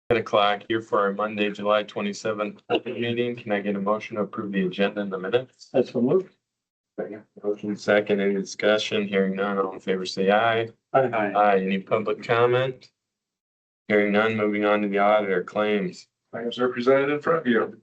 10 o'clock here for our Monday, July 27th meeting. Can I get a motion to approve the agenda in the minutes? That's so moved. Motion second, any discussion? Hearing none, all in favor say aye. Aye. Aye. Any public comment? Hearing none, moving on to the auditor claims. Claims are presented in front of you.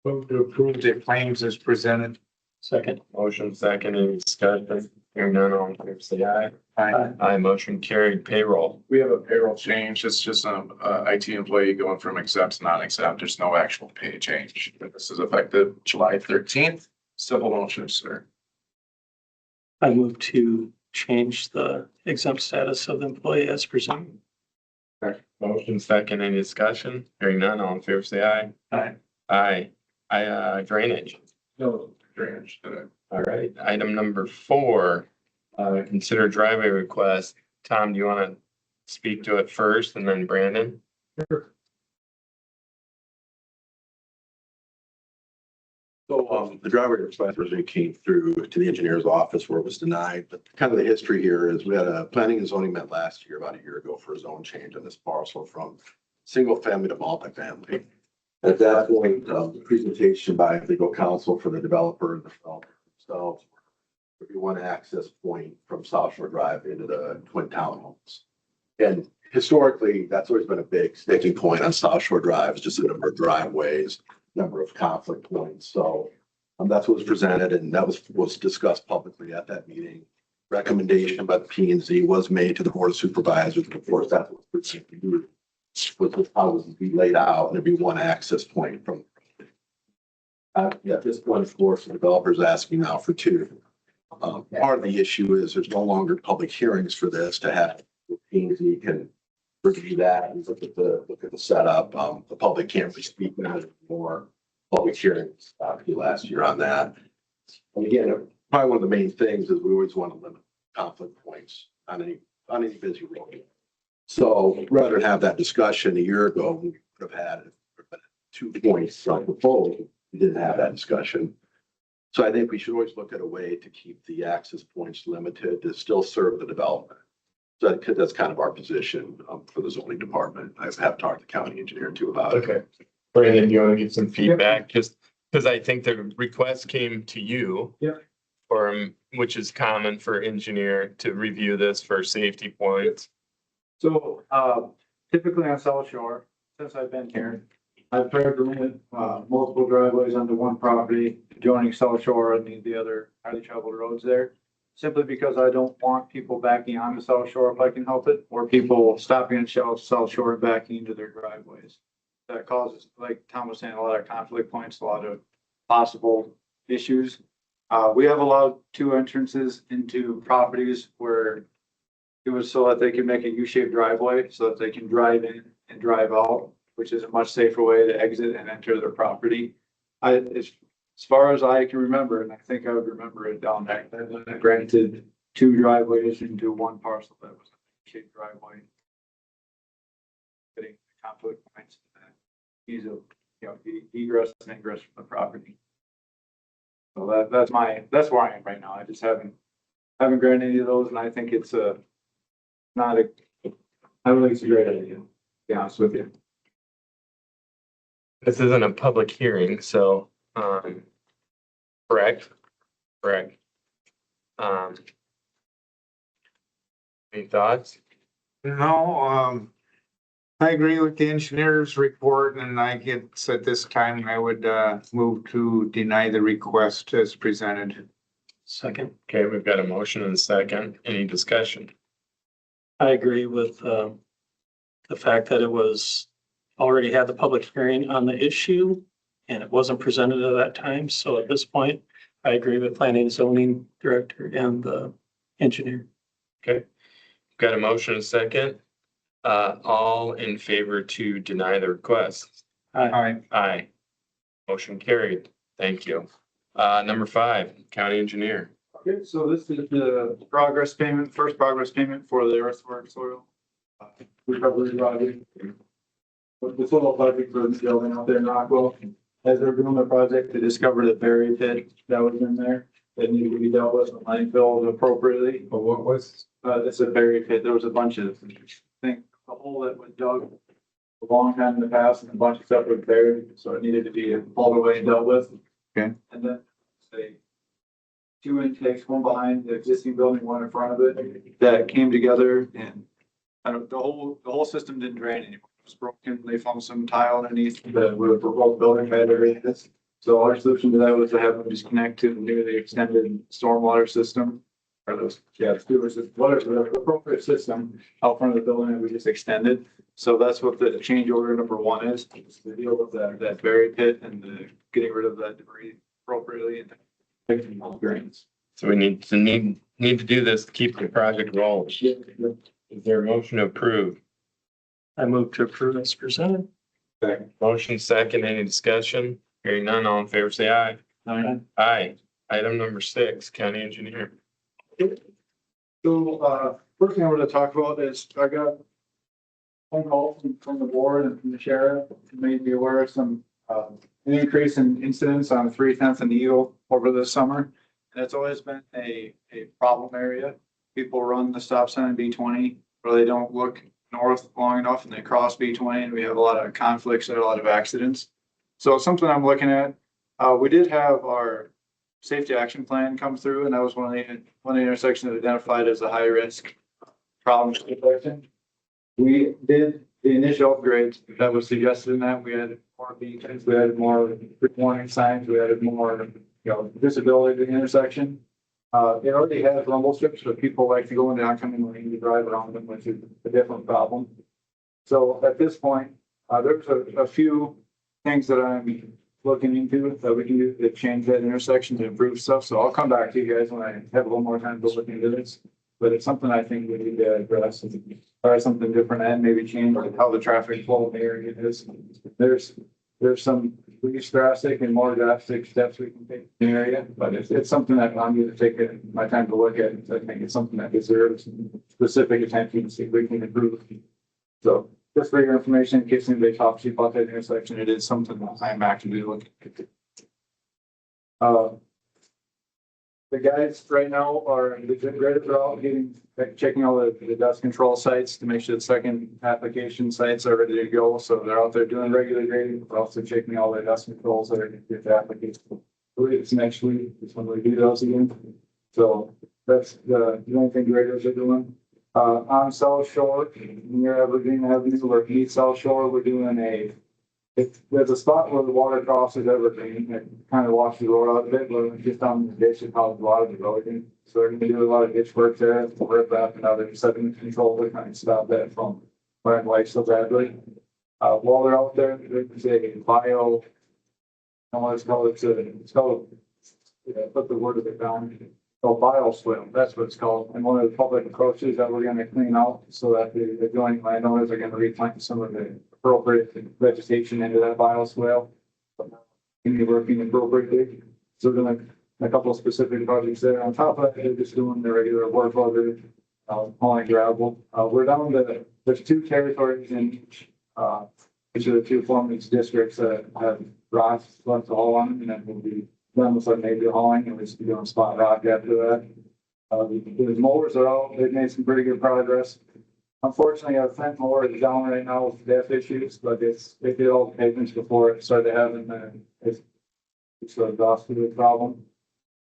Move to approve the claims as presented. Second. Motion second, any discussion? Hearing none, all in favor say aye. Aye. Aye. Motion carried. Payroll. We have a payroll change. It's just an IT employee going from exempt to non-exempt. There's no actual pay change. This is effective July 13th. Civil motion, sir. I move to change the exempt status of the employee as presented. Motion second, any discussion? Hearing none, all in favor say aye. Aye. Aye. Drainage. No drainage today. All right, item number 4, consider driveway request. Tom, do you want to speak to it first and then Brandon? So the driveway request originally came through to the engineer's office where it was denied, but kind of the history here is we had a planning and zoning met last year, about a year ago, for a zone change on this parcel from single family to multifamily. At that point, the presentation by legal counsel for the developer and the developer themselves would be one access point from Southshore Drive into the twin townhomes. And historically, that's always been a big sticking point on Southshore Drive, is just the number of driveways, number of conflict points. So that's what was presented, and that was discussed publicly at that meeting. Recommendation by the P&Z was made to the Board of Supervisors. Of course, that's what was how it was be laid out, and there'd be one access point from. At this point, of course, the developer's asking now for 2. Part of the issue is there's no longer public hearings for this to have. The P&Z can review that and look at the setup. The public can't really speak on it anymore. Public hearings last year on that. And again, probably one of the main things is we always want to limit conflict points on any busy road. So rather than have that discussion a year ago, we could have had 2 points from proposal. We didn't have that discussion. So I think we should always look at a way to keep the access points limited to still serve the development. So that's kind of our position for the zoning department. I have talked to the county engineer too about it. Okay. Brandon, do you want to give some feedback? Just because I think the request came to you. Yeah. Which is common for engineer to review this for safety points. So, typically on Southshore, since I've been here, I've tried to limit, multiple driveways onto one property, joining Southshore and the other highly traveled roads there. Simply because I don't want people backing onto Southshore if I can help it, or people stopping at Southshore and backing into their driveways. That causes, like Tom was saying, a lot of conflict points, a lot of possible issues. We have allowed 2 entrances into properties where it was so that they can make a U-shaped driveway so that they can drive in and drive out, which is a much safer way to exit and enter their property. As far as I can remember, and I think I would remember it down there, I granted 2 driveways into one parcel that was a shaped driveway. Getting conflict points, ease of, egress and ingress from the property. So that's where I am right now. I just haven't granted any of those, and I think it's I don't think it's a great idea, to be honest with you. This isn't a public hearing, so, correct. Any thoughts? No, I agree with the engineer's report, and I guess at this time I would move to deny the request as presented. Second. Okay, we've got a motion and a second. Any discussion? I agree with the fact that it was already had the public hearing on the issue and it wasn't presented at that time. So at this point, I agree with planning and zoning director and the engineer. Okay, got a motion and a second. All in favor to deny the request? Aye. Aye. Motion carried. Thank you. Number 5, county engineer. Okay, so this is the progress payment, first progress payment for the earthwork soil recovery project. With the soil project for the building out there in Rockwell, as they're doing the project, they discovered a buried pit that was in there that needed to be dealt with and landfilled appropriately. But what was? It's a buried pit. There was a bunch of, I think, the hole that was dug a long time in the past and a bunch of stuff was buried, so it needed to be hauled away and dealt with. Okay. And then say 2 intakes, one behind the existing building, one in front of it, that came together and the whole system didn't drain anymore. It was broken. They found some tile underneath where the whole building had everything. So our solution to that was to have them just connect to the newly extended stormwater system. Or those, whatever the appropriate system out front of the building that we just extended. So that's what the change order number 1 is, to deal with that very pit and the getting rid of that debris appropriately and fixing all drains. So we need to do this to keep the project rolling. Is there a motion to approve? I move to approve as presented. Motion second, any discussion? Hearing none, all in favor, say aye. Aye. Aye. Item number 6, county engineer. So, first thing I want to talk about is I got a phone call from the board and from the sheriff to make me aware of some, an increase in incidents on 310th and Eagle over the summer. And it's always been a problem area. People run the stop sign in B20 or they don't look north long enough and they cross B20 and we have a lot of conflicts and a lot of accidents. So it's something I'm looking at. We did have our safety action plan come through, and that was one of the intersections identified as a high risk problem intersection. We did the initial upgrades that was suggested in that. We added more beacons, we added more warning signs, we added more, visibility to the intersection. It already has rumble strips, but people like to go in the oncoming lane to drive around them, which is a different problem. So at this point, there's a few things that I'm looking into that we can do to change that intersection to improve stuff. So I'll come back to you guys when I have a little more time to look into this. But it's something I think we need to address, try something different and maybe change like how the traffic flow in the area is. There's some least drastic and more drastic steps we can take in the area, but it's something that I'm going to take my time to look at. I think it's something that deserves specific attention to see if we can improve. So just for your information, in case anybody talks to you about that intersection, it is something that I'm actively looking at. The guys right now are, the graders are out checking all the dust control sites to make sure the second application sites are ready to go. So they're out there doing regular grading, but also checking all the dust controls that are going to get the application. I believe it's next week is when we do those again. So that's the only thing graders are doing. On Southshore, near Evergreen Avenue, or East Southshore, we're doing there's a spot where the water crosses Evergreen. It kind of washes the road out a bit, but just on the ditch, it causes a lot of erosion. So we're going to do a lot of ditch work there. We're about another sediment control to kind of stop that from running away so badly. While they're out there, there's a bio, I don't know what it's called. Put the word of it down. So bioswale, that's what it's called. And one of the public approaches that we're going to clean out so that the adjoining landowners are going to replant some of the appropriate vegetation into that bioswale. And be working appropriately. So we're doing a couple of specific projects there. On top of that, they're just doing the regular work order, hauling gravel. We're down to, there's 2 territories in each of the 2 forming districts that have rocks left to haul on, and then we'll be done with our major hauling, and we'll just be doing spot rock after that. The mowers are out. They've made some pretty good progress. Unfortunately, our front mower is down right now with depth issues, but they did all the pavements before it started having it's sort of exhausted the problem.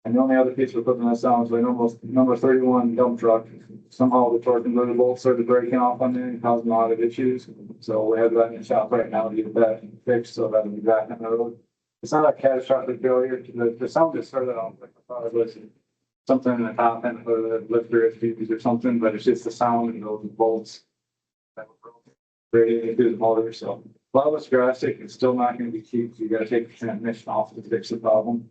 And the only other piece we're putting this down is like almost number 31 dump truck. Somehow the torque converter bolt started breaking off on there and causing a lot of issues. So we have that in the shop right now to get that fixed, so that'll be back on the road. It's not a catastrophic failure. The sound just started off like I thought it was something in the top end of the lifter issues or something, but it's just the sound and those bolts that were broken into the motor. So while it's drastic, it's still not going to be cheap. So you got to take the transmission off to fix the problem.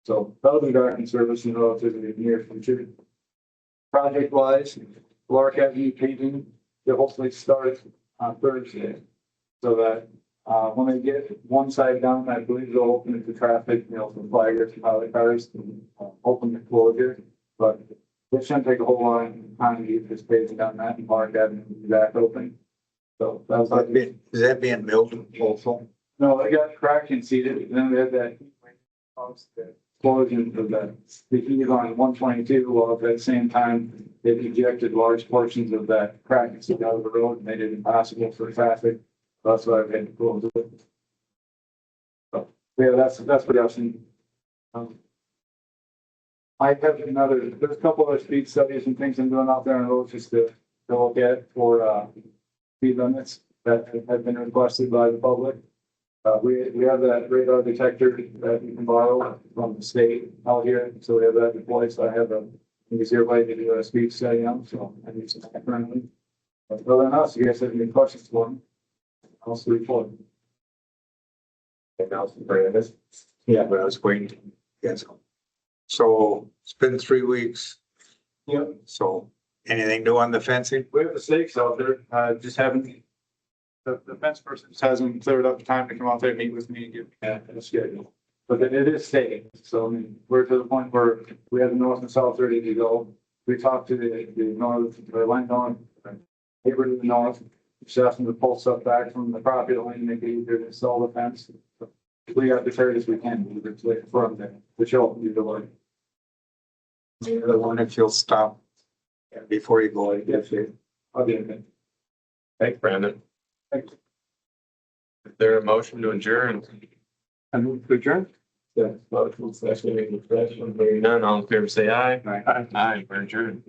So that'll be back in service in the relatively near future. Project wise, Clark Avenue paving, they'll hopefully start on Thursday, so that when they get one side done, I believe they'll open it to traffic, some flaggers, pilot cars, and open the closure. But it shouldn't take a whole lot of time to get this paving done that and Clark Avenue back open. So that's like, Is that being built also? no, they got cracked and seated, and then we had that explosion of the heat on 122, while at the same time they ejected large portions of that crack and seat out of the road and made it impossible for traffic That's what I've been going to do. So, yeah, that's what I've seen. I have there's a couple of speed studies and things I'm doing out there on the road just to look at for, speed limits that have been requested by the public. We have that radar detector that you can borrow from the state out here, so we have that deployed, so I have a easier way to do a speed study on, so I use that currently. But other than that, you guys have any questions for me? I'll sleep for them. Yeah, but I was waiting. Yes. So it's been 3 weeks. Yep. So anything new on the fencing? We have the stakes out there, just haven't, the fence person just hasn't cleared up the time to come out there and meet with me and get a schedule. But it is staking, so I mean, we're to the point where we have the north and south ready to go. We talked to the north, the landowner, neighbor to the north, just asked them to pull stuff back from the property line, and make it easier to install the fence. We got the areas we can, from there, which will be the way. The other one, if you'll stop before you go, Yes, sir. I'll do it. Thanks, Brandon. Thanks. Is there a motion to adjourn? I move to adjourn. Yeah. Motion, second, any discussion? Hearing none, all in favor say aye. Aye. Aye, we're adjourned.